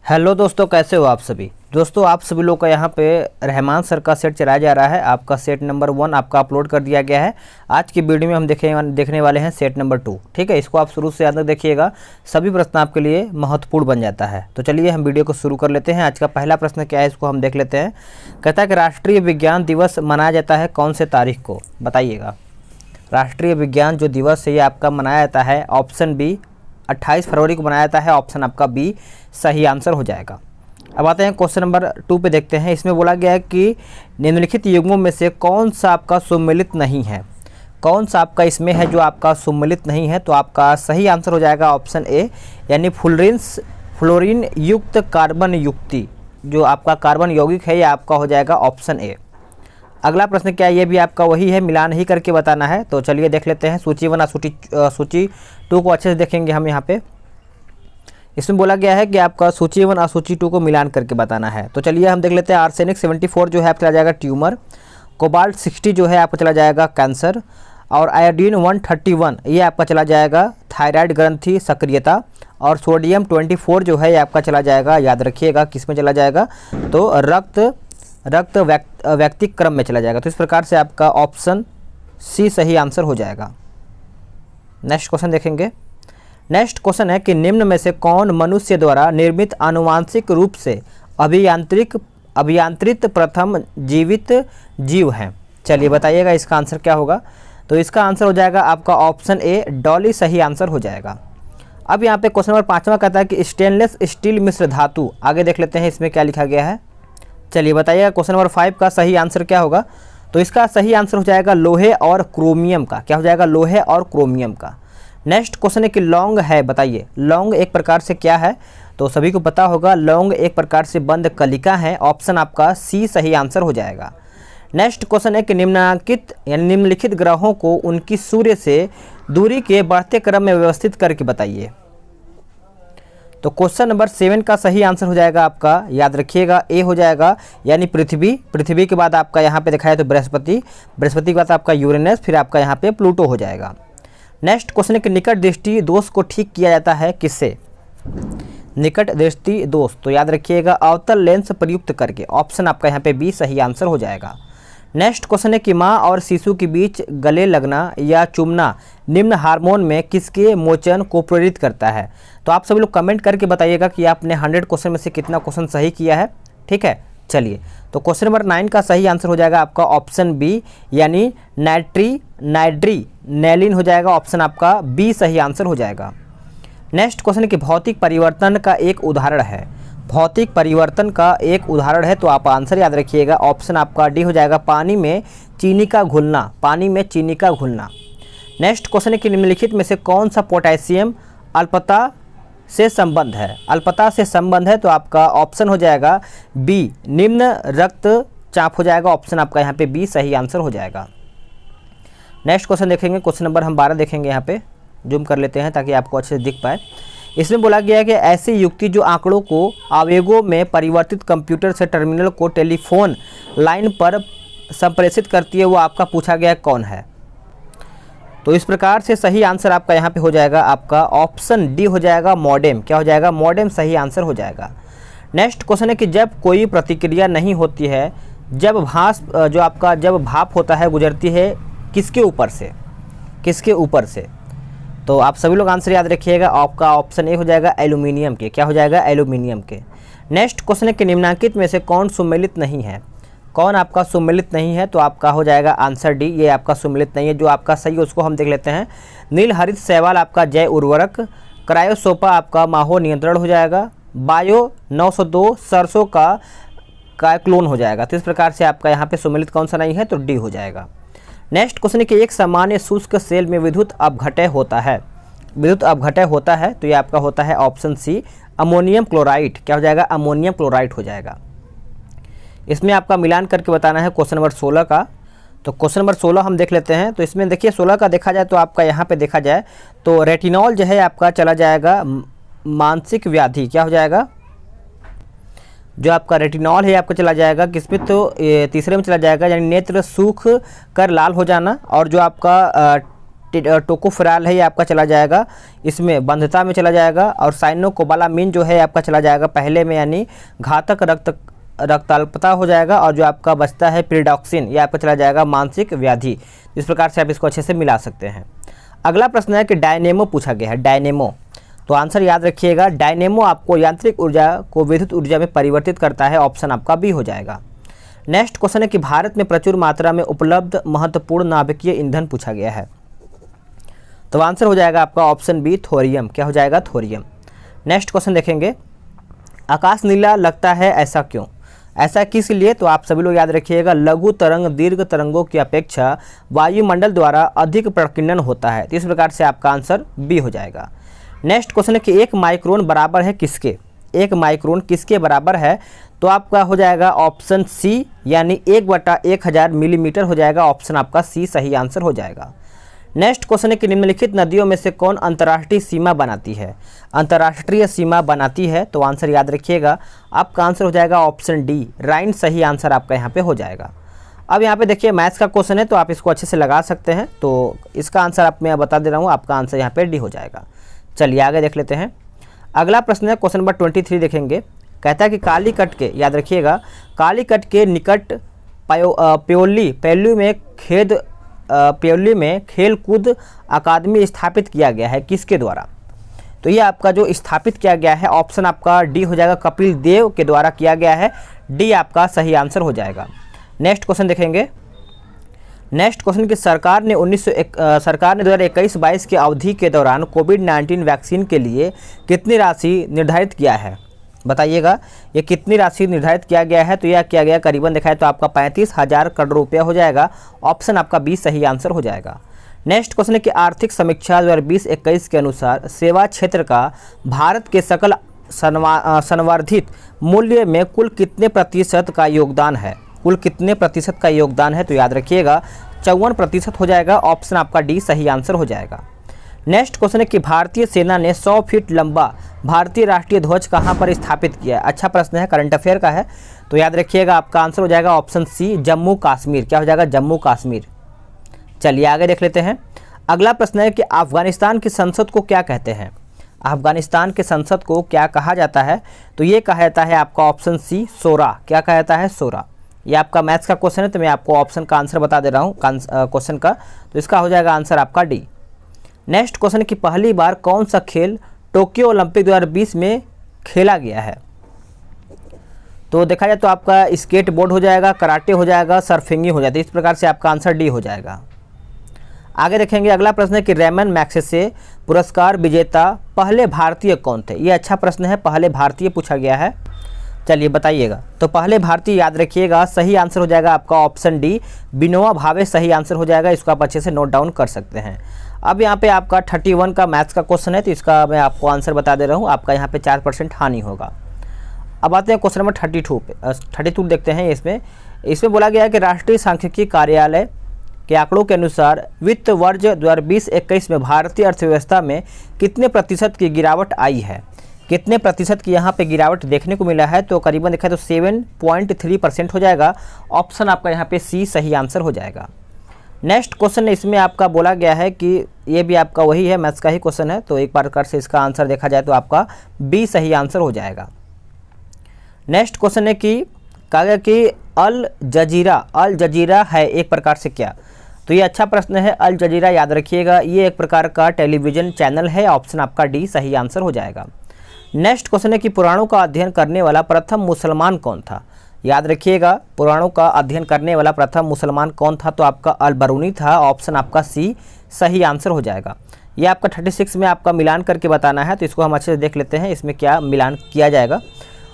Hello दोस्तों, कैसे हो आप सभी। दोस्तों आप सभी लोग का यहाँ पे रहमान सर का सेट चलाया जा रहा है। आपका सेट नंबर 1 आपका अपलोड कर दिया गया है। आज की वीडियो में हम देखने वाले हैं सेट नंबर 2। ठीक है, इसको आप शुरू से अंत तक देखिएगा, सभी प्रश्न आपके लिए महत्वपूर्ण बन जाता है। तो चलिए हम वीडियो को शुरू कर लेते हैं। आज का पहला प्रश्न क्या है, इसको हम देख लेते हैं। कहता है कि राष्ट्रीय विज्ञान दिवस मनाया जाता है कौन से तारीख को, बताइएगा। राष्ट्रीय विज्ञान जो दिवस है ये आपका मनाया जाता है, ऑप्शन बी 28 फरवरी को मनाया जाता है। ऑप्शन आपका बी सही आंसर हो जाएगा। अब आते हैं क्वेश्चन नंबर 2 पे देखते हैं। इसमें बोला गया है कि निम्नलिखित युग्मों में से कौन सा आपका सुमेलित नहीं है। कौन सा आपका इसमें है जो आपका सुमेलित नहीं है, तो आपका सही आंसर हो जाएगा ऑप्शन ए, यानी फ्लोरीन युक्त कार्बन युक्ति। जो आपका कार्बन यौगिक है ये आपका हो जाएगा ऑप्शन ए। अगला प्रश्न क्या है, ये भी आपका वही है, मिलान ही करके बताना है। तो चलिए देख लेते हैं। सूची 1 और सूची 2 को अच्छे से देखेंगे हम यहाँ पे। इसमें बोला गया है कि आपका सूची 1 और सूची 2 को मिलान करके बताना है। तो चलिए हम देख लेते हैं। आर्सेनिक 74 जो है आपका चला जाएगा ट्यूमर, कोबाल्ट 60 जो है आपका चला जाएगा कैंसर, और आयोडीन 131 ये आपका चला जाएगा थायराइड ग्रंथि सक्रियता, और सोडियम 24 जो है ये आपका चला जाएगा, याद रखिएगा किस में चला जाएगा, तो रक्त व्यक्तिक क्रम में चला जाएगा। तो इस प्रकार से आपका ऑप्शन सी सही आंसर हो जाएगा। नेक्स्ट क्वेश्चन देखेंगे। नेक्स्ट क्वेश्चन है कि निम्न में से कौन मनुष्य द्वारा निर्मित आनुवांशिक रूप से अभियांत्रित प्रथम जीवित जीव हैं। चलिए बताइएगा इसका आंसर क्या होगा। तो इसका आंसर हो जाएगा आपका ऑप्शन ए डॉली सही आंसर हो जाएगा। अब यहाँ पे क्वेश्चन नंबर 5वां कहता है कि स्टेनलेस स्टील मिश्र धातु, आगे देख लेते हैं इसमें क्या लिखा गया है। चलिए बताइएगा क्वेश्चन नंबर 5 का सही आंसर क्या होगा। तो इसका सही आंसर हो जाएगा लोहे और क्रोमियम का। क्या हो जाएगा, लोहे और क्रोमियम का। नेक्स्ट क्वेश्चन है कि लौंग है, बताइए लौंग एक प्रकार से क्या है। तो सभी को पता होगा लौंग एक प्रकार से बंद कलिका है। ऑप्शन आपका सी सही आंसर हो जाएगा। नेक्स्ट क्वेश्चन है कि निम्नलिखित ग्रहों को उनकी सूर्य से दूरी के बढ़ते क्रम में व्यवस्थित करके बताइए। तो क्वेश्चन नंबर 7 का सही आंसर हो जाएगा आपका, याद रखिएगा, ए हो जाएगा, यानी पृथ्वी के बाद आपका यहाँ पे दिखाया है तो बृहस्पति के बाद आपका यूरेनस, फिर आपका यहाँ पे प्लूटो हो जाएगा। नेक्स्ट क्वेश्चन है कि निकट दृष्टि दोष को ठीक किया जाता है किससे। निकट दृष्टि दोष, तो याद रखिएगा अवतल लेंस प्रयुक्त करके। ऑप्शन आपका यहाँ पे बी सही आंसर हो जाएगा। नेक्स्ट क्वेश्चन है कि माँ और शिशु के बीच गले लगना या चूमना निम्न हार्मोन में किसके मोचन को प्रेरित करता है। तो आप सभी लोग कमेंट करके बताइएगा कि आपने 100 क्वेश्चन में से कितना क्वेश्चन सही किया है। ठीक है, चलिए तो क्वेश्चन नंबर 9 का सही आंसर हो जाएगा आपका ऑप्शन बी, यानी नाइट्रीनेलिन हो जाएगा। ऑप्शन आपका बी सही आंसर हो जाएगा। नेक्स्ट क्वेश्चन कि भौतिक परिवर्तन का एक उदाहरण है। भौतिक परिवर्तन का एक उदाहरण है, तो आप आंसर याद रखिएगा, ऑप्शन आपका डी हो जाएगा, पानी में चीनी का घुलना। पानी में चीनी का घुलना। नेक्स्ट क्वेश्चन है कि निम्नलिखित में से कौन सा पोटेशियम अल्पता से संबंध है। अल्पता से संबंध है, तो आपका ऑप्शन हो जाएगा बी, निम्न रक्तचाप हो जाएगा। ऑप्शन आपका यहाँ पे बी सही आंसर हो जाएगा। नेक्स्ट क्वेश्चन देखेंगे, क्वेश्चन नंबर हम 12 देखेंगे। यहाँ पे जूम कर लेते हैं ताकि आपको अच्छे से दिख पाए। इसमें बोला गया है कि ऐसी युक्ति जो आंकड़ों को आवेगों में परिवर्तित कंप्यूटर से टर्मिनल को टेलीफोन लाइन पर संप्रेषित करती है, वो आपका पूछा गया कौन है। तो इस प्रकार से सही आंसर आपका यहाँ पे हो जाएगा, आपका ऑप्शन डी हो जाएगा, मॉडेम। क्या हो जाएगा, मॉडेम सही आंसर हो जाएगा। नेक्स्ट क्वेश्चन है कि जब कोई प्रतिक्रिया नहीं होती है, जब भाप होता है गुजरती है किसके ऊपर से, किसके ऊपर से। तो आप सभी लोग आंसर याद रखिएगा, आपका ऑप्शन ए हो जाएगा एल्यूमिनियम के। क्या हो जाएगा, एल्यूमिनियम के। नेक्स्ट क्वेश्चन है कि निम्नलिखित में से कौन सुमेलित नहीं है। कौन आपका सुमेलित नहीं है, तो आपका हो जाएगा आंसर डी, ये आपका सुमेलित नहीं है। जो आपका सही है उसको हम देख लेते हैं। नील हरित शैवाल आपका जैव उर्वरक, क्रायोसोपा आपका माहो नियंत्रण हो जाएगा, बायो 902 सरसों का क्लोन हो जाएगा। तो इस प्रकार से आपका यहाँ पे सुमेलित कौन सा नहीं है, तो डी हो जाएगा। नेक्स्ट क्वेश्चन है कि एक सामान्य शुष्क सेल में विद्युत अपघटय होता है। विद्युत अपघटय होता है, तो ये आपका होता है ऑप्शन सी, अमोनियम क्लोराइड। क्या हो जाएगा, अमोनियम क्लोराइड हो जाएगा। इसमें आपका मिलान करके बताना है क्वेश्चन नंबर 16 का। तो क्वेश्चन नंबर 16 हम देख लेते हैं। तो इसमें देखिए 16 का देखा जाए तो आपका यहाँ पे देखा जाए तो रेटिनॉल जो है आपका चला जाएगा मानसिक व्याधि। क्या हो जाएगा, जो आपका रेटिनॉल है आपका चला जाएगा किसमें, तो तीसरे में चला जाएगा, यानी नेत्र सूख कर लाल हो जाना। और जो आपका टोकोफेरॉल है ये आपका चला जाएगा इसमें बंधता में चला जाएगा, और साइनोकोबालामिन जो है आपका चला जाएगा पहले में, यानी घातक रक्ताल्पता हो जाएगा। और जो आपका बचता है पिरिडॉक्सिन, ये आपका चला जाएगा मानसिक व्याधि। इस प्रकार से आप इसको अच्छे से मिला सकते हैं। अगला प्रश्न है कि डायनेमो पूछा गया है, डायनेमो। तो आंसर याद रखिएगा, डायनेमो आपको यांत्रिक ऊर्जा को विद्युत ऊर्जा में परिवर्तित करता है। ऑप्शन आपका बी हो जाएगा। नेक्स्ट क्वेश्चन है कि भारत में प्रचुर मात्रा में उपलब्ध महत्वपूर्ण नाभिकीय ईंधन पूछा गया है। तो आंसर हो जाएगा आपका ऑप्शन बी, थोरियम। क्या हो जाएगा? थोरियम। नेक्स्ट क्वेश्चन देखेंगे, आकाश नीला लगता है ऐसा क्यों? ऐसा किस लिए? तो आप सभी लोग याद रखिएगा, लघु तरंग दीर्घ तरंगों की अपेक्षा वायुमंडल द्वारा अधिक प्रकीर्णन होता है। तो इस प्रकार से आपका आंसर बी हो जाएगा। नेक्स्ट क्वेश्चन है कि 1 माइक्रोन बराबर है किसके? 1 माइक्रोन किसके बराबर है? तो आपका हो जाएगा ऑप्शन सी, यानी 1/1000 मिलीमीटर हो जाएगा। ऑप्शन आपका सी सही आंसर हो जाएगा। नेक्स्ट क्वेश्चन है कि निम्नलिखित नदियों में से कौन अंतर्राष्ट्रीय सीमा बनाती है? अंतर्राष्ट्रीय सीमा बनाती है। तो आंसर याद रखिएगा, आपका आंसर हो जाएगा ऑप्शन डी, राइन सही आंसर आपका यहाँ पे हो जाएगा। अब यहाँ पे देखिए मैथ्स का क्वेश्चन है, तो आप इसको अच्छे से लगा सकते हैं। तो इसका आंसर आप मैं बता दे रहा हूँ, आपका आंसर यहाँ पे डी हो जाएगा। चलिए आगे देख लेते हैं। अगला प्रश्न है क्वेश्चन नंबर 23 देखेंगे। कहता है कि कालीकट के, याद रखिएगा, कालीकट के निकट प्योली में खेल कूद अकादमी स्थापित किया गया है, किसके द्वारा? तो ये आपका जो स्थापित किया गया है, ऑप्शन आपका डी हो जाएगा, कपिल देव के द्वारा किया गया है। डी आपका सही आंसर हो जाएगा। नेक्स्ट क्वेश्चन देखेंगे। नेक्स्ट क्वेश्चन की सरकार ने 2021-22 के अवधि के दौरान कोविड-19 वैक्सीन के लिए कितनी राशि निर्धारित किया है? बताइएगा, ये कितनी राशि निर्धारित किया गया है? तो यह किया गया करीबन दिखाए तो आपका 35,000 करोड़ रुपया हो जाएगा। ऑप्शन आपका बी सही आंसर हो जाएगा। नेक्स्ट क्वेश्चन है कि आर्थिक समीक्षा 2020-21 के अनुसार सेवा क्षेत्र का भारत के सकल संवर्धित मूल्य में कुल कितने प्रतिशत का योगदान है? कुल कितने प्रतिशत का योगदान है? तो याद रखिएगा 54% हो जाएगा। ऑप्शन आपका डी सही आंसर हो जाएगा। नेक्स्ट क्वेश्चन है कि भारतीय सेना ने 100 फीट लंबा भारतीय राष्ट्रीय ध्वज कहां पर स्थापित किया है? अच्छा प्रश्न है, करंट अफेयर का है। तो याद रखिएगा आपका आंसर हो जाएगा ऑप्शन सी, जम्मू कश्मीर। क्या हो जाएगा? जम्मू कश्मीर। चलिए आगे देख लेते हैं। अगला प्रश्न है कि अफगानिस्तान की संसद को क्या कहते हैं? अफगानिस्तान के संसद को क्या कहा जाता है? तो ये कहा जाता है आपका ऑप्शन सी, सोरा। क्या कहा जाता है? सोरा। ये आपका मैथ्स का क्वेश्चन है, तो मैं आपको ऑप्शन का आंसर बता दे रहा हूँ क्वेश्चन का। तो इसका हो जाएगा आंसर आपका डी। नेक्स्ट क्वेश्चन की पहली बार कौन सा खेल टोक्यो ओलंपिक 2020 में खेला गया है? तो देखा जाए तो आपका स्केट बोर्ड हो जाएगा, कराटे हो जाएगा, सर्फिंग हो जाता है। इस प्रकार से आपका आंसर डी हो जाएगा। आगे देखेंगे। अगला प्रश्न है कि रेमन मैग्सेसे पुरस्कार विजेता पहले भारतीय कौन थे? ये अच्छा प्रश्न है, पहले भारतीय पूछा गया है। चलिए बताइएगा। तो पहले भारतीय याद रखिएगा, सही आंसर हो जाएगा आपका ऑप्शन डी, विनोबा भावे सही आंसर हो जाएगा। इसको आप अच्छे से नोट डाउन कर सकते हैं। अब यहाँ पे आपका 31 का मैथ्स का क्वेश्चन है, तो इसका मैं आपको आंसर बता दे रहा हूँ। आपका यहाँ पे 4% हानि होगा। अब आते हैं क्वेश्चन नंबर 32 पे। 32 देखते हैं। इसमें बोला गया है कि राष्ट्रीय सांख्यिकी कार्यालय के आंकड़ों के अनुसार वित्त वर्ष 2020-21 में भारतीय अर्थव्यवस्था में कितने प्रतिशत की गिरावट आई है? कितने प्रतिशत की यहाँ पे गिरावट देखने को मिला है? तो करीबन देखा तो 7.3% हो जाएगा। ऑप्शन आपका यहाँ पे सी सही आंसर हो जाएगा। नेक्स्ट क्वेश्चन इसमें आपका बोला गया है कि ये भी आपका वही है, मैथ्स का ही क्वेश्चन है। तो एक बार से इसका आंसर देखा जाए तो आपका बी सही आंसर हो जाएगा। नेक्स्ट क्वेश्चन है कि कहा गया कि अल जजीरा है एक प्रकार से क्या? तो ये अच्छा प्रश्न है। अल जजीरा याद रखिएगा, ये एक प्रकार का टेलीविज़न चैनल है। ऑप्शन आपका डी सही आंसर हो जाएगा। नेक्स्ट क्वेश्चन है कि पुराणों का अध्ययन करने वाला प्रथम मुसलमान कौन था? याद रखिएगा, पुराणों का अध्ययन करने वाला प्रथम मुसलमान कौन था? तो आपका अल बरूनी था। ऑप्शन आपका सी सही आंसर हो जाएगा। ये आपका 36 में आपका मिलान करके बताना है, तो इसको हम अच्छे से देख लेते हैं इसमें क्या मिलान किया जाएगा।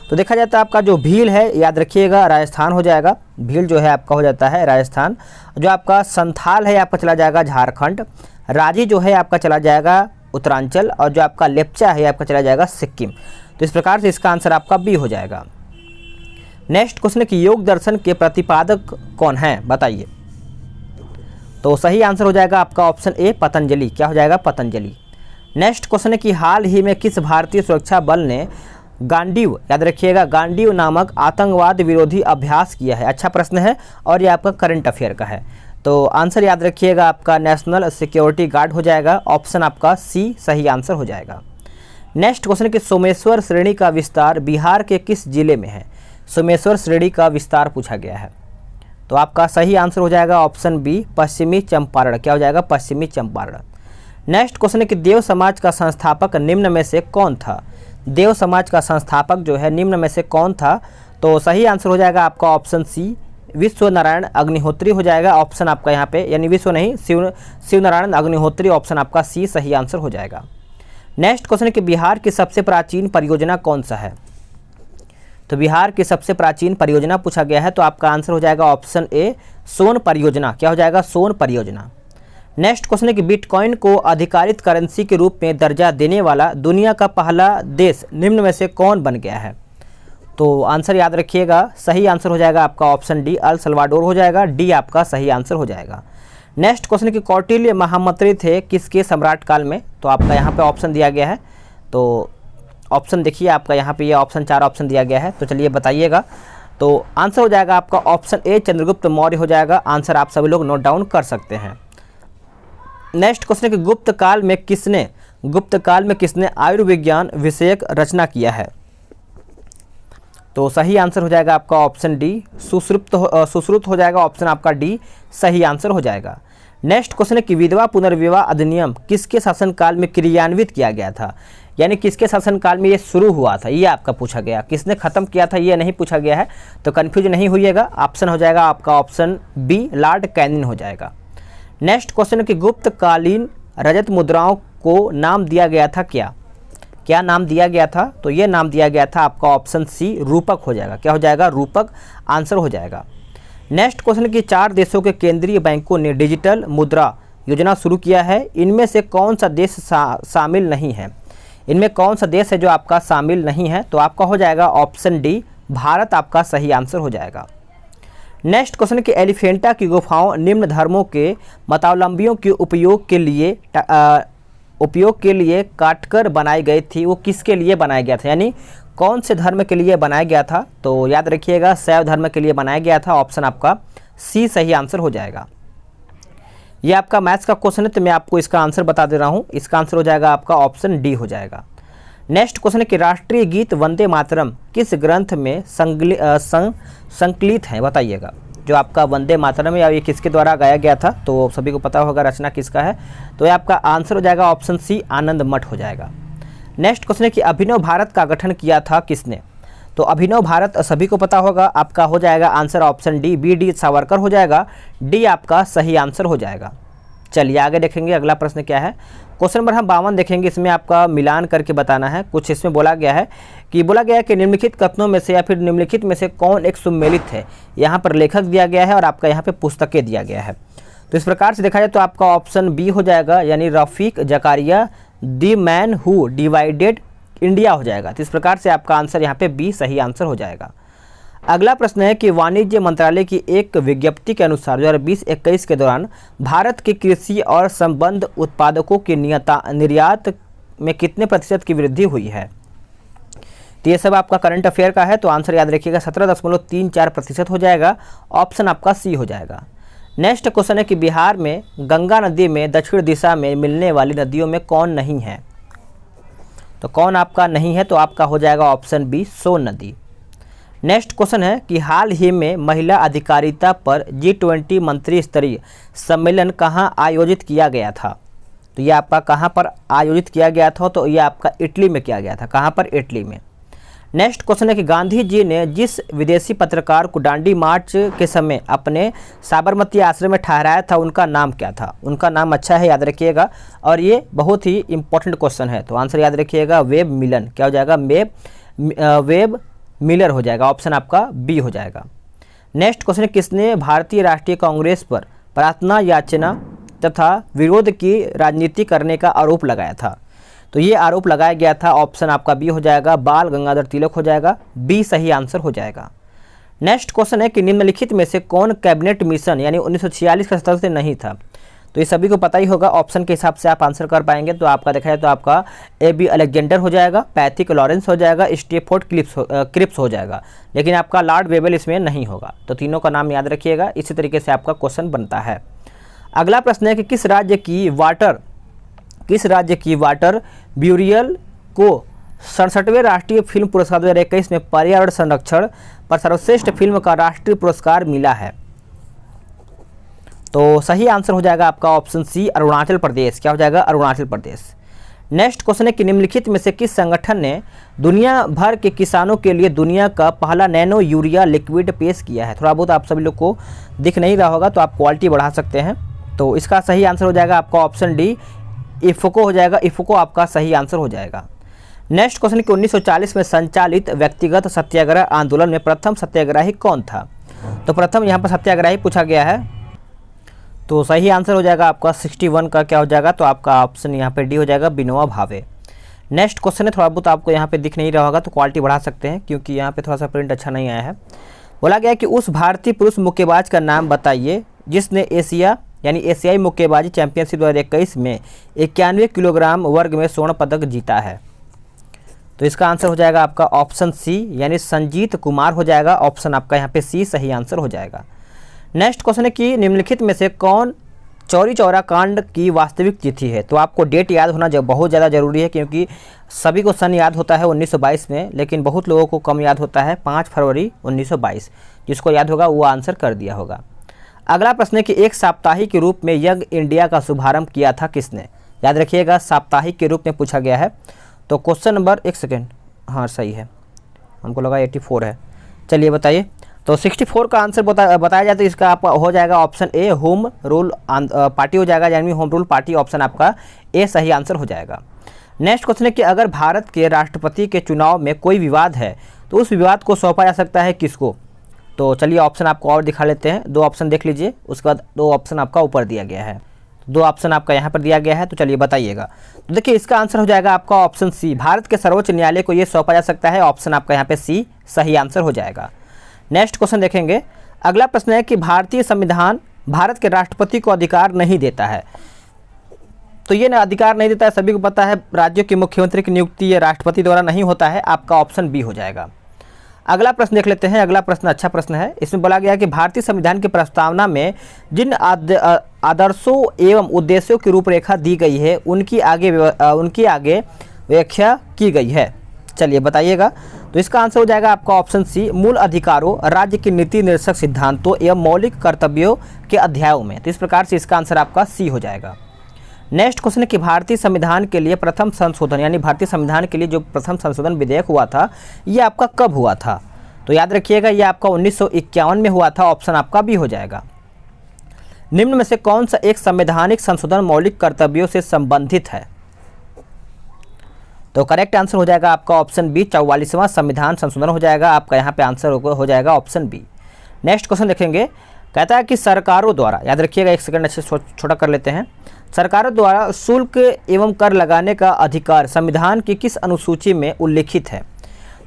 तो देखा जाता है आपका जो भील है, याद रखिएगा राजस्थान हो जाएगा। भील जो है आपका हो जाता है राजस्थान। जो आपका संथाल है आपका चला जाएगा झारखंड। राजी जो है आपका चला जाएगा उत्तरांचल। और जो आपका लेप्चा है आपका चला जाएगा सिक्किम। तो इस प्रकार से इसका आंसर आपका बी हो जाएगा। नेक्स्ट क्वेश्चन है कि योग दर्शन के प्रतिपादक कौन हैं? बताइए। तो सही आंसर हो जाएगा आपका ऑप्शन ए, पतंजलि। क्या हो जाएगा? पतंजलि। नेक्स्ट क्वेश्चन है कि हाल ही में किस भारतीय सुरक्षा बल ने गांडीव, याद रखिएगा, गांडीव नामक आतंकवाद विरोधी अभ्यास किया है? अच्छा प्रश्न है और ये आपका करंट अफेयर का है। तो आंसर याद रखिएगा आपका नेशनल सिक्योरिटी गार्ड हो जाएगा। ऑप्शन आपका सी सही आंसर हो जाएगा। नेक्स्ट क्वेश्चन कि सोमेश्वर श्रेणी का विस्तार बिहार के किस जिले में है? सोमेश्वर श्रेणी का विस्तार पूछा गया है, तो आपका सही आंसर हो जाएगा ऑप्शन बी पश्चिमी चंपारण। क्या हो जाएगा? पश्चिमी चंपारण। नेक्स्ट क्वेश्चन है कि देव समाज का संस्थापक निम्न में से कौन था? देव समाज का संस्थापक जो है निम्न में से कौन था? तो सही आंसर हो जाएगा आपका ऑप्शन सी विश्व नारायण अग्निहोत्री हो जाएगा। ऑप्शन आपका यहाँ पे यानी विश्व नहीं शिव नारायण अग्निहोत्री, ऑप्शन आपका सी सही आंसर हो जाएगा। नेक्स्ट क्वेश्चन है कि बिहार की सबसे प्राचीन परियोजना कौन सा है? तो बिहार की सबसे प्राचीन परियोजना पूछा गया है, तो आपका आंसर हो जाएगा ऑप्शन ए सोन परियोजना। क्या हो जाएगा? सोन परियोजना। नेक्स्ट क्वेश्चन है कि बिटकॉइन को अधिकारित करेंसी के रूप में दर्जा देने वाला दुनिया का पहला देश निम्न में से कौन बन गया है? तो आंसर याद रखिएगा, सही आंसर हो जाएगा आपका ऑप्शन डी अल सल्वाडोर हो जाएगा। डी आपका सही आंसर हो जाएगा। नेक्स्ट क्वेश्चन कि कौटिल्य महामंत्री थे किसके सम्राट काल में? तो आपका यहाँ पे ऑप्शन दिया गया है, तो ऑप्शन देखिए आपका यहाँ पे ये ऑप्शन 4 ऑप्शन दिया गया है, तो चलिए बताइएगा। तो आंसर हो जाएगा आपका ऑप्शन ए चंद्रगुप्त मौर्य हो जाएगा। आंसर आप सभी लोग नोट डाउन कर सकते हैं। नेक्स्ट क्वेश्चन है कि गुप्त काल में किसने आयुर्विज्ञान विषयक रचना किया है? तो सही आंसर हो जाएगा आपका ऑप्शन डी सुश्रुत हो जाएगा। ऑप्शन आपका डी सही आंसर हो जाएगा। नेक्स्ट क्वेश्चन है कि विधवा पुनर्विवाह अधिनियम किसके शासनकाल में क्रियान्वित किया गया था? यानी किसके शासनकाल में ये शुरू हुआ था, ये आपका पूछा गया। किसने खत्म किया था ये नहीं पूछा गया है, तो कन्फ्यूज नहीं होइएगा। ऑप्शन हो जाएगा आपका ऑप्शन बी लॉर्ड कैनिंग हो जाएगा। नेक्स्ट क्वेश्चन है कि गुप्तकालीन रजत मुद्राओं को नाम दिया गया था क्या नाम दिया गया था? तो ये नाम दिया गया था आपका ऑप्शन सी रूपक हो जाएगा। क्या हो जाएगा? रूपक आंसर हो जाएगा। नेक्स्ट क्वेश्चन कि 4 देशों के केंद्रीय बैंकों ने डिजिटल मुद्रा योजना शुरू किया है, इनमें से कौन सा देश शामिल नहीं है? इनमें कौन सा देश है जो आपका शामिल नहीं है? तो आपका हो जाएगा ऑप्शन डी भारत आपका सही आंसर हो जाएगा। नेक्स्ट क्वेश्चन कि एलिफेंटा की गुफाओं निम्न धर्मों के मतावलंबियों के उपयोग के लिए काटकर बनाई गई थी, वो किसके लिए बनाया गया था? यानी कौन से धर्म के लिए बनाया गया था? तो याद रखिएगा शैव धर्म के लिए बनाया गया था। ऑप्शन आपका सी सही आंसर हो जाएगा। ये आपका मैथ्स का क्वेश्चन है, तो मैं आपको इसका आंसर बता दे रहा हूँ। इसका आंसर हो जाएगा आपका ऑप्शन डी हो जाएगा। नेक्स्ट क्वेश्चन है कि राष्ट्रीय गीत वंदे मातरम किस ग्रंथ में संकलित है? बताइएगा। जो आपका वंदे मातरम है ये किसके द्वारा गाया गया था? तो सभी को पता होगा रचना किसका है, तो ये आपका आंसर हो जाएगा ऑप्शन सी आनंद मठ हो जाएगा। नेक्स्ट क्वेश्चन है कि अभिनव भारत का गठन किया था किसने? तो अभिनव भारत सभी को पता होगा, आपका हो जाएगा answer option D B D Savarkar हो जाएगा। डी आपका सही आंसर हो जाएगा। चलिए आगे देखेंगे अगला प्रश्न क्या है। क्वेश्चन नंबर हम 52 देखेंगे। इसमें आपका मिलान करके बताना है। कुछ इसमें बोला गया है कि निम्नलिखित कथनों में से या फिर निम्नलिखित में से कौन एक सुमेलित है? यहाँ पर लेखक दिया गया है और आपका यहाँ पे पुस्तकें दिया गया है। तो इस प्रकार से देखा जाए तो आपका ऑप्शन बी हो जाएगा, यानी Rafiq Zakaria the man who divided India हो जाएगा। तो इस प्रकार से आपका आंसर यहाँ पे बी सही आंसर हो जाएगा। अगला प्रश्न है कि वाणिज्य मंत्रालय की एक विज्ञप्ति के अनुसार 2020-21 के दौरान भारत के कृषि और संबद्ध उत्पादकों के निर्यात में कितने प्रतिशत की वृद्धि हुई है? तो ये सब आपका करंट अफेयर का है, तो आंसर याद रखिएगा 17.34% हो जाएगा। ऑप्शन आपका सी हो जाएगा। नेक्स्ट क्वेश्चन है कि बिहार में गंगा नदी में दक्षिण दिशा में मिलने वाली नदियों में कौन नहीं है? तो कौन आपका नहीं है? तो आपका हो जाएगा ऑप्शन बी सोन नदी। नेक्स्ट क्वेश्चन है कि हाल ही में महिला अधिकारिता पर G20 मंत्री स्तरीय सम्मेलन कहाँ आयोजित किया गया था? तो ये आपका कहाँ पर आयोजित किया गया था? तो ये आपका इटली में किया गया था। कहाँ पर? इटली में। नेक्स्ट क्वेश्चन है कि गांधी जी ने जिस विदेशी पत्रकार को दांडी मार्च के समय अपने साबरमती आश्रम में ठहराया था उनका नाम क्या था? उनका नाम अच्छा है, याद रखिएगा, और ये बहुत ही इंपॉर्टेंट क्वेश्चन है, तो आंसर याद रखिएगा वेब मिलन। क्या हो जाएगा? वेब मिलर हो जाएगा। ऑप्शन आपका बी हो जाएगा। नेक्स्ट क्वेश्चन है किसने भारतीय राष्ट्रीय कांग्रेस पर प्रार्थना याचना तथा विरोध की राजनीति करने का आरोप लगाया था? तो ये आरोप लगाया गया था। ऑप्शन आपका बी हो जाएगा, बाल गंगाधर तिलक हो जाएगा। बी सही आंसर हो जाएगा। नेक्स्ट क्वेश्चन है कि निम्नलिखित में से कौन कैबिनेट मिशन यानी 1946 का सदस्य नहीं था? तो तो ये सभी को पता ही होगा, ऑप्शन के हिसाब से आप आंसर कर पाएंगे। तो आपका देखा जाए तो आपका AB अलेक्जेंडर हो जाएगा, पैथिक लॉरेंस हो जाएगा, स्टेफोर्ड क्रिप्स हो जाएगा, लेकिन आपका लॉर्ड वेबल इसमें नहीं होगा। तो तीनों का नाम याद रखिएगा। इसी तरीके से आपका क्वेश्चन बनता है। अगला प्रश्न है कि किस राज्य की वाटर ब्यूरियल को 67वें राष्ट्रीय फिल्म पुरस्कार 2021 में पर्यावरण संरक्षण पर सर्वश्रेष्ठ फिल्म का राष्ट्रीय पुरस्कार मिला है? तो सही आंसर हो जाएगा आपका ऑप्शन सी, अरुणाचल प्रदेश। क्या हो जाएगा? अरुणाचल प्रदेश। नेक्स्ट क्वेश्चन है कि निम्नलिखित में से किस संगठन ने दुनिया भर के किसानों के लिए दुनिया का पहला नैनो यूरिया लिक्विड पेश किया है? थोड़ा बहुत आप सभी लोग को दिख नहीं रहा होगा, तो आप क्वालिटी बढ़ा सकते हैं। तो इसका सही आंसर हो जाएगा आपका ऑप्शन डी, इफ़को हो जाएगा। इफ़को आपका सही आंसर हो जाएगा। नेक्स्ट क्वेश्चन कि 1940 में संचालित व्यक्तिगत सत्याग्रह आंदोलन में प्रथम सत्याग्रही कौन था? तो प्रथम यहाँ पर सत्याग्रही पूछा गया है, तो सही आंसर हो जाएगा आपका 61 का क्या हो जाएगा? तो आपका ऑप्शन यहाँ पे डी हो जाएगा, विनोबा भावे। नेक्स्ट क्वेश्चन है, थोड़ा बहुत आपको यहाँ पे दिख नहीं रहा होगा, तो क्वालिटी बढ़ा सकते हैं क्योंकि यहाँ पे थोड़ा सा प्रिंट अच्छा नहीं आया है। बोला गया कि उस भारतीय पुरुष मुक्केबाज का नाम बताइए जिसने एशियाई मुक्केबाजी चैंपियनशिप 2021 में 91 किलोग्राम वर्ग में स्वर्ण पदक जीता है। तो इसका आंसर हो जाएगा आपका ऑप्शन सी, यानी संजीत कुमार हो जाएगा। ऑप्शन आपका यहाँ पे सी सही आंसर हो जाएगा। नेक्स्ट क्वेश्चन है कि निम्नलिखित में से कौन चौरी चौरा कांड की वास्तविक तिथि है? तो आपको डेट याद होना बहुत ज़्यादा जरूरी है, क्योंकि सभी को सन याद होता है 1922 में, लेकिन बहुत लोगों को कम याद होता है 5 फरवरी 1922। जिसको याद होगा वो आंसर कर दिया होगा। अगला प्रश्न है कि एक साप्ताहिक के रूप में यंग इंडिया का शुभारंभ किया था किसने? याद रखिएगा, साप्ताहिक के रूप में पूछा गया है। तो क्वेश्चन नंबर, एक सेकेंड, हाँ सही है, हमको लगा 84 है। चलिए बताइए। तो 64 का आंसर बताया जाए तो इसका आप हो जाएगा option A, home rule party हो जाएगा, यानी होम रूल पार्टी। ऑप्शन आपका ए सही आंसर हो जाएगा। नेक्स्ट क्वेश्चन है कि अगर भारत के राष्ट्रपति के चुनाव में कोई विवाद है तो उस विवाद को सौंपा जा सकता है किसको? तो चलिए ऑप्शन आपको और दिखा लेते हैं। 2 ऑप्शन देख लीजिए, उसके बाद 2 ऑप्शन आपका ऊपर दिया गया है। 2 ऑप्शन आपका यहाँ पर दिया गया है, तो चलिए बताइएगा। तो देखिए इसका आंसर हो जाएगा आपका ऑप्शन सी, भारत के सर्वोच्च न्यायालय को ये सौंपा जा सकता है। ऑप्शन आपका यहाँ पे सी सही आंसर हो जाएगा। नेक्स्ट क्वेश्चन देखेंगे। अगला प्रश्न है कि भारतीय संविधान भारत के राष्ट्रपति को अधिकार नहीं देता है। तो ये ना अधिकार नहीं देता है, सभी को पता है। राज्यों के मुख्यमंत्री की नियुक्ति ये राष्ट्रपति द्वारा नहीं होता है। आपका ऑप्शन बी हो जाएगा। अगला प्रश्न देख लेते हैं। अगला प्रश्न अच्छा प्रश्न है। इसमें बोला गया कि भारतीय संविधान की प्रस्तावना में जिन आदर्शों एवं उद्देश्यों की रूपरेखा दी गई है उनकी आगे व्याख्या की गई है। चलिए बताइएगा। तो इसका आंसर हो जाएगा आपका ऑप्शन सी, मूल अधिकारों, राज्य की नीति निर्देशक सिद्धांतों एवं मौलिक कर्तव्यों के अध्यायों में। तो इस प्रकार से इसका आंसर आपका सी हो जाएगा। नेक्स्ट क्वेश्चन है कि भारतीय संविधान के लिए प्रथम संशोधन, यानी भारतीय संविधान के लिए जो प्रथम संशोधन विधेयक हुआ था ये आपका कब हुआ था? तो याद रखिएगा ये आपका 1951 में हुआ था। ऑप्शन आपका बी हो जाएगा। निम्न में से कौन सा एक संवैधानिक संशोधन मौलिक कर्तव्यों से संबंधित है? तो करेक्ट आंसर हो जाएगा आपका ऑप्शन बी, 44वां संविधान संशोधन हो जाएगा। आपका यहाँ पे आंसर हो जाएगा ऑप्शन बी। नेक्स्ट क्वेश्चन देखेंगे। कहता है कि सरकारों द्वारा, याद रखिएगा, एक सेकंड अच्छे छोटा कर लेते हैं। सरकारों द्वारा शुल्क एवं कर लगाने का अधिकार संविधान की किस अनुसूची में उल्लिखित है?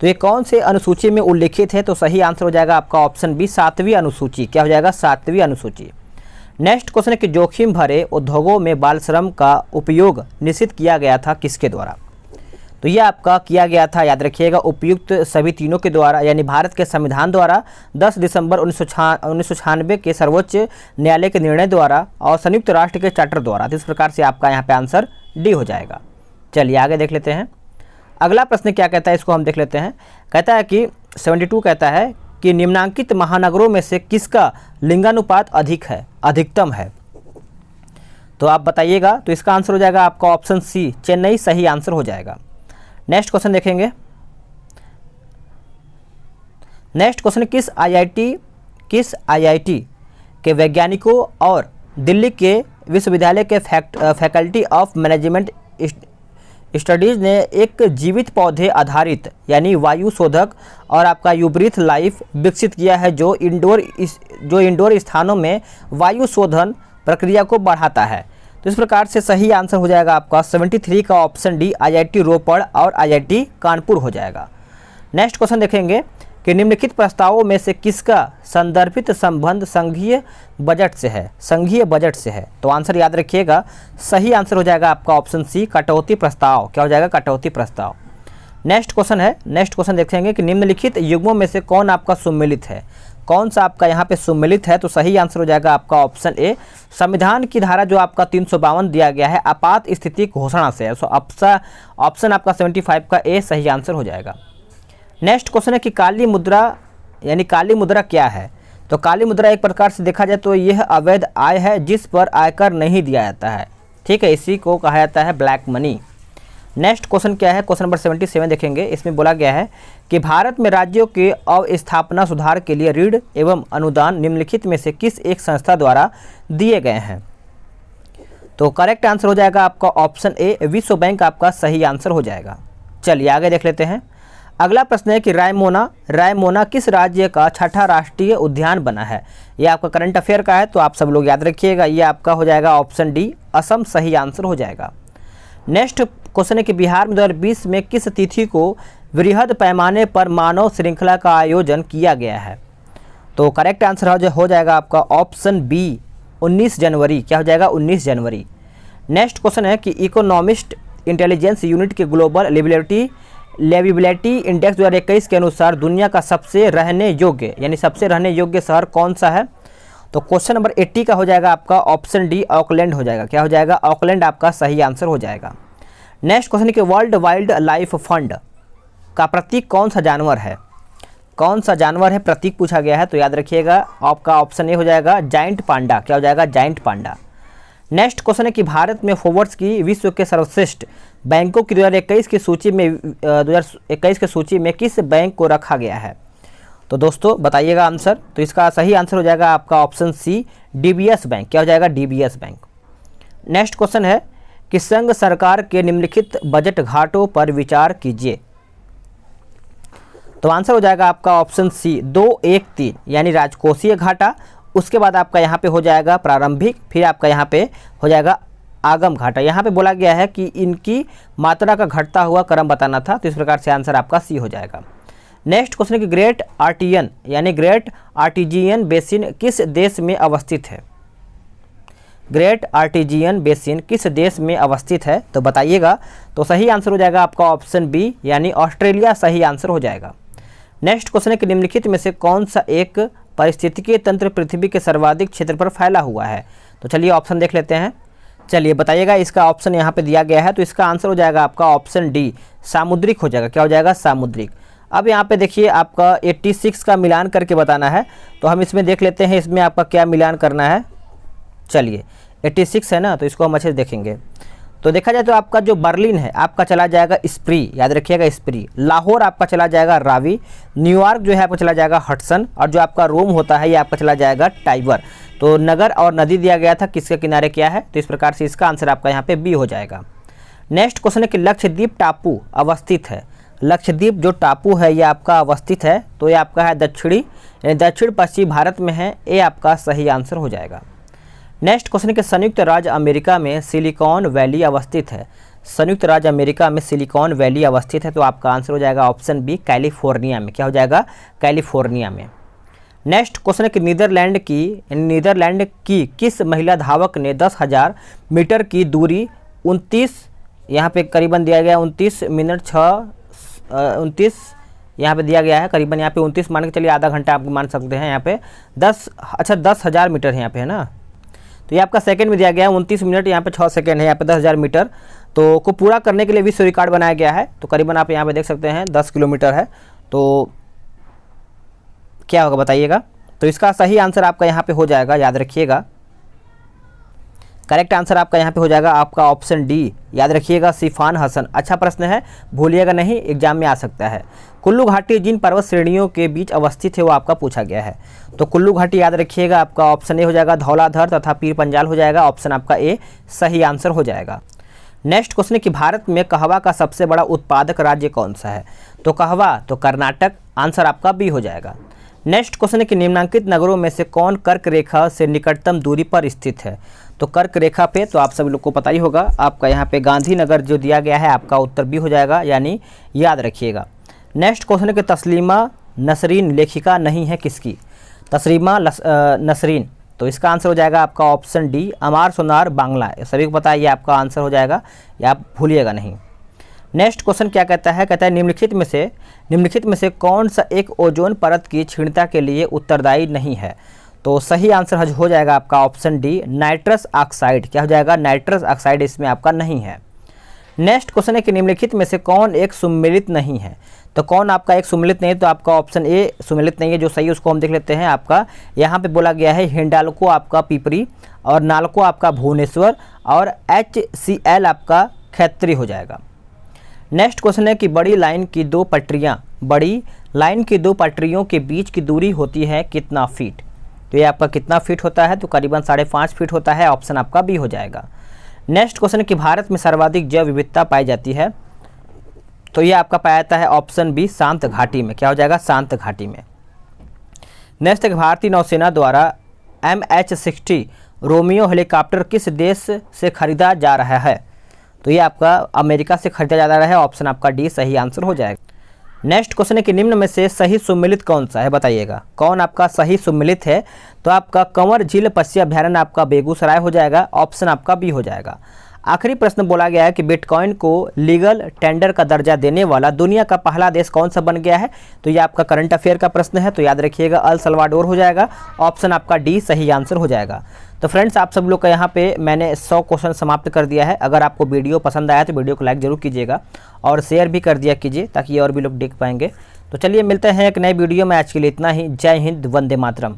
तो ये कौन से अनुसूची में उल्लिखित है? तो सही आंसर हो जाएगा आपका ऑप्शन बी, 7वीं अनुसूची। क्या हो जाएगा? 7वीं अनुसूची। नेक्स्ट क्वेश्चन है कि जोखिम भरे उद्योगों में बाल श्रम का उपयोग निषिद्ध किया गया था किसके द्वारा? तो ये आपका किया गया था, याद रखिएगा, उपयुक्त सभी तीनों के द्वारा, यानी भारत के संविधान द्वारा, 10 दिसंबर 1996 के सर्वोच्च न्यायालय के निर्णय द्वारा और संयुक्त राष्ट्र के चार्टर द्वारा। तो इस प्रकार से आपका यहाँ पे आंसर डी हो जाएगा। चलिए आगे देख लेते हैं। अगला प्रश्न क्या कहता है, इसको हम देख लेते हैं। कहता है कि 72 कहता है कि निम्नांकित महानगरों में से किसका लिंगानुपात अधिकतम है? तो आप बताइएगा। तो इसका आंसर हो जाएगा आपका ऑप्शन सी, चेन्नई सही आंसर हो जाएगा। नेक्स्ट क्वेश्चन देखेंगे। नेक्स्ट क्वेश्चन, किस आईआईटी के वैज्ञानिकों और दिल्ली के विश्वविद्यालय के फैकल्टी ऑफ मैनेजमेंट स्टडीज़ ने एक जीवित पौधे आधारित यानी वायु शोधक और आपका यू ब्रीथ लाइफ विकसित किया है जो इंडोर स्थानों में वायु शोधन प्रक्रिया को बढ़ाता है? तो इस प्रकार से सही आंसर हो जाएगा आपका 73 का ऑप्शन डी, आईआईटी रोपड़ और आईआईटी कानपुर हो जाएगा। नेक्स्ट क्वेश्चन देखेंगे। कि निम्नलिखित प्रस्तावों में से किसका संदर्भित संबंध संघीय बजट से है, संघीय बजट से है। तो आंसर याद रखिएगा, सही आंसर हो जाएगा आपका ऑप्शन सी, कटौती प्रस्ताव। क्या हो जाएगा? कटौती प्रस्ताव। नेक्स्ट क्वेश्चन है, नेक्स्ट क्वेश्चन देखेंगे कि निम्नलिखित युग्मों में से कौन आपका सुमेलित है, कौन सा आपका यहाँ पे सुमेलित है। तो सही आंसर हो जाएगा आपका ऑप्शन ए, संविधान की धारा जो आपका 352 दिया गया है आपात स्थिति घोषणा से। सो ऑप्शन आपका 75 का ए सही आंसर हो जाएगा। नेक्स्ट क्वेश्चन है कि काली मुद्रा यानी काली मुद्रा क्या है। तो काली मुद्रा एक प्रकार से देखा जाए तो यह अवैध आय है जिस पर आयकर नहीं दिया जाता है, ठीक है, इसी को कहा जाता है ब्लैक मनी। नेक्स्ट क्वेश्चन क्या है, क्वेश्चन नंबर 77 देखेंगे। इसमें बोला गया है कि भारत में राज्यों के अवस्थापना सुधार के लिए ऋण एवं अनुदान निम्नलिखित में से किस एक संस्था द्वारा दिए गए हैं। तो करेक्ट आंसर हो जाएगा आपका ऑप्शन ए, विश्व बैंक आपका सही आंसर हो जाएगा। चलिए आगे देख लेते हैं। अगला प्रश्न है कि रायमोना किस राज्य का छठा राष्ट्रीय उद्यान बना है। यह आपका करंट अफेयर का है, तो आप सब लोग याद रखिएगा, ये आपका हो जाएगा ऑप्शन डी, असम सही आंसर हो जाएगा। नेक्स्ट क्वेश्चन है कि बिहार में 2020 में किस तिथि को वृहद पैमाने पर मानव श्रृंखला का आयोजन किया गया है। तो करेक्ट आंसर हो जाएगा आपका ऑप्शन बी, 19 जनवरी। क्या हो जाएगा? 19 जनवरी। नेक्स्ट क्वेश्चन है कि इकोनॉमिस्ट इंटेलिजेंस यूनिट के ग्लोबल लिविबिलिटी इंडेक्स 2021 के अनुसार दुनिया का सबसे रहने योग्य शहर कौन सा है। तो क्वेश्चन नंबर 80 का हो जाएगा आपका ऑप्शन डी, ऑकलैंड हो जाएगा। क्या हो जाएगा? ऑकलैंड आपका सही आंसर हो जाएगा। नेक्स्ट क्वेश्चन है कि वर्ल्ड वाइल्ड लाइफ फंड का प्रतीक कौन सा जानवर है, कौन सा जानवर है प्रतीक पूछा गया है। तो याद रखिएगा आपका ऑप्शन ए हो जाएगा जाइंट पांडा। क्या हो जाएगा? Giant panda. नेक्स्ट क्वेश्चन है कि भारत में फोर्ब्स की विश्व के सर्वश्रेष्ठ बैंकों की 2021 की सूची में किस बैंक को रखा गया है। तो दोस्तों बताइएगा आंसर। तो इसका सही आंसर हो जाएगा आपका ऑप्शन सी, डीबीएस बैंक। क्या हो जाएगा? DBS bank. नेक्स्ट क्वेश्चन है कि संघ सरकार के निम्नलिखित बजट घाटों पर विचार कीजिए। तो आंसर हो जाएगा आपका ऑप्शन सी, 213 यानी राजकोषीय घाटा, उसके बाद आपका यहाँ पे हो जाएगा प्रारंभिक, फिर आपका यहाँ पे हो जाएगा आगम घाटा। यहाँ पे बोला गया है कि इनकी मात्रा का घटता हुआ क्रम बताना था, तो इस प्रकार से आंसर आपका सी हो जाएगा। नेक्स्ट क्वेश्चन है कि ग्रेट आर्टिजियन बेसिन किस देश में अवस्थित है। ग्रेट आर्टिजियन बेसिन किस देश में अवस्थित है, तो बताइएगा। तो सही आंसर हो जाएगा आपका ऑप्शन बी यानी ऑस्ट्रेलिया सही आंसर हो जाएगा। नेक्स्ट क्वेश्चन है कि निम्नलिखित में से कौन सा एक पारिस्थितिकीय तंत्र पृथ्वी के सर्वाधिक क्षेत्र पर फैला हुआ है। तो चलिए ऑप्शन देख लेते हैं। चलिए बताइएगा, इसका ऑप्शन यहाँ पे दिया गया है, तो इसका आंसर हो जाएगा आपका ऑप्शन डी, सामुद्रिक हो जाएगा। क्या हो जाएगा? सामुद्रिक। अब यहाँ पे देखिए आपका 86 का मिलान करके बताना है, तो हम इसमें देख लेते हैं इसमें आपका क्या मिलान करना है। चलिए 86 है ना, तो इसको हम अच्छे से देखेंगे। तो देखा जाए तो आपका जो बर्लिन है आपका चला जाएगा स्प्री, याद रखिएगा स्प्री। लाहौर आपका चला जाएगा रावी। न्यूयॉर्क जो है आपका चला जाएगा हडसन, और जो आपका रोम होता है ये आपका चला जाएगा टाइबर। तो नगर और नदी दिया गया था, किसके किनारे क्या है, तो इस प्रकार से इसका आंसर आपका यहाँ पे बी हो जाएगा। नेक्स्ट क्वेश्चन है कि लक्षद्वीप टापू अवस्थित है। लक्षद्वीप जो टापू है ये आपका अवस्थित है, तो ये आपका है दक्षिण पश्चिमी भारत में है, ये आपका सही आंसर हो जाएगा। नेक्स्ट क्वेश्चन है कि संयुक्त राज्य अमेरिका में सिलिकॉन वैली अवस्थित है। संयुक्त राज्य अमेरिका में सिलिकॉन वैली अवस्थित है, तो आपका आंसर हो जाएगा ऑप्शन बी, कैलिफोर्निया में। क्या हो जाएगा? कैलिफोर्निया में। नेक्स्ट क्वेश्चन है कि नीदरलैंड की किस महिला धावक ने 10,000 मीटर की दूरी 29 यहाँ पे करीबन दिया गया 29 मिनट 29 यहाँ पे दिया गया है, करीबन यहाँ पे 29 मान के चलिए, आधा घंटा आप मान सकते हैं। यहाँ पे 10,000 मीटर है यहाँ पे, है ना। तो ये आपका सेकंड में दिया गया है 29 मिनट यहाँ पे 6 सेकंड है, यहाँ पे 10,000 मीटर तो को पूरा करने के लिए विश्व रिकॉर्ड बनाया गया है। तो करीबन आप यहाँ पे देख सकते हैं 10 किलोमीटर है, तो क्या होगा बताइएगा। तो इसका सही आंसर आपका यहाँ पे हो जाएगा, याद रखिएगा। करेक्ट आंसर आपका यहाँ पे हो जाएगा आपका ऑप्शन डी, याद रखिएगा, सिफान हसन। अच्छा प्रश्न है, भूलिएगा नहीं, एग्जाम में आ सकता है। कुल्लू घाटी जिन पर्वत श्रेणियों के बीच अवस्थित है वो आपका पूछा गया है। तो कुल्लू घाटी याद रखिएगा, आपका ऑप्शन ए हो जाएगा धौलाधर तथा पीर पंजाल हो जाएगा, ऑप्शन आपका ए सही आंसर हो जाएगा। नेक्स्ट क्वेश्चन है कि भारत में कहवा का सबसे बड़ा उत्पादक राज्य कौन सा है। तो कहवा तो कर्नाटक, आंसर आपका बी हो जाएगा। नेक्स्ट क्वेश्चन है कि निम्नांकित नगरों में से कौन कर्क रेखा से निकटतम दूरी पर स्थित है। तो कर्क रेखा पे तो आप सभी लोग को पता ही होगा, आपका यहाँ पे गांधीनगर जो दिया गया है आपका उत्तर बी हो जाएगा, यानी याद रखिएगा। नेक्स्ट क्वेश्चन है कि नसरीन लेखिका नहीं है किसकी? तस्रीमा नसरीन। तो इसका आंसर हो जाएगा आपका ऑप्शन डी, अमार सोनार बांग्ला। सभी को पता है, ये आपका आंसर हो जाएगा, ये आप भूलिएगा नहीं। नेक्स्ट क्वेश्चन क्या कहता है? कहता है निम्नलिखित में से कौन सा एक ओजोन परत की क्षीणता के लिए उत्तरदायी नहीं है? तो सही आंसर हो जाएगा आपका ऑप्शन डी, नाइट्रस ऑक्साइड। क्या हो जाएगा? नाइट्रस ऑक्साइड इसमें आपका नहीं है। नेक्स्ट क्वेश्चन है कि निम्नलिखित में से कौन एक सुमेलित नहीं है? तो कौन आपका एक सुमेलित नहीं है? तो आपका ऑप्शन ए सुमेलित नहीं है, जो सही उसको हम देख लेते हैं। आपका यहाँ पे बोला गया है हिंडाल्को आपका पिपरी, और नाल्को आपका भुवनेश्वर, और HCl आपका खैत्री हो जाएगा। नेक्स्ट क्वेश्चन है कि बड़ी लाइन की दो पटरियों के बीच की दूरी होती है कितना फीट? तो ये आपका कितना फीट होता है? तो करीबन 5.5 फीट होता है। ऑप्शन आपका बी हो जाएगा। नेक्स्ट क्वेश्चन है कि भारत में सर्वाधिक जैव विविधता पाई जाती है? तो ये आपका पाया जाता है ऑप्शन बी, शांत घाटी में। क्या हो जाएगा? शांत घाटी में। नेक्स्ट है भारतीय नौसेना द्वारा MH-60 रोमियो हेलीकॉप्टर किस देश से खरीदा जा रहा है? तो ये आपका अमेरिका से खरीदा जा रहा है। ऑप्शन आपका डी सही आंसर हो जाएगा। नेक्स्ट क्वेश्चन है कि निम्न में से सही सुमेलित कौन सा है? बताइएगा कौन आपका सही सुमेलित है? तो आपका कंवर झील पक्षी अभ्यारण्य आपका बेगूसराय हो जाएगा। ऑप्शन आपका बी हो जाएगा। आखिरी प्रश्न बोला गया है कि बिटकॉइन को लीगल टेंडर का दर्जा देने वाला दुनिया का पहला देश कौन सा बन गया है? तो ये आपका करंट अफेयर का प्रश्न है, तो याद रखिएगा अल सल्वाडोर हो जाएगा। ऑप्शन आपका डी सही आंसर हो जाएगा। तो फ्रेंड्स, आप सब लोग का यहाँ पे मैंने 100 क्वेश्चन समाप्त कर दिया है। अगर आपको वीडियो पसंद आया तो वीडियो को लाइक जरूर कीजिएगा और शेयर भी कर दिया कीजिए, ताकि और भी लोग देख पाएंगे। तो चलिए मिलते हैं एक नए वीडियो में। आज के लिए इतना ही। जय हिंद, वंदे मातरम।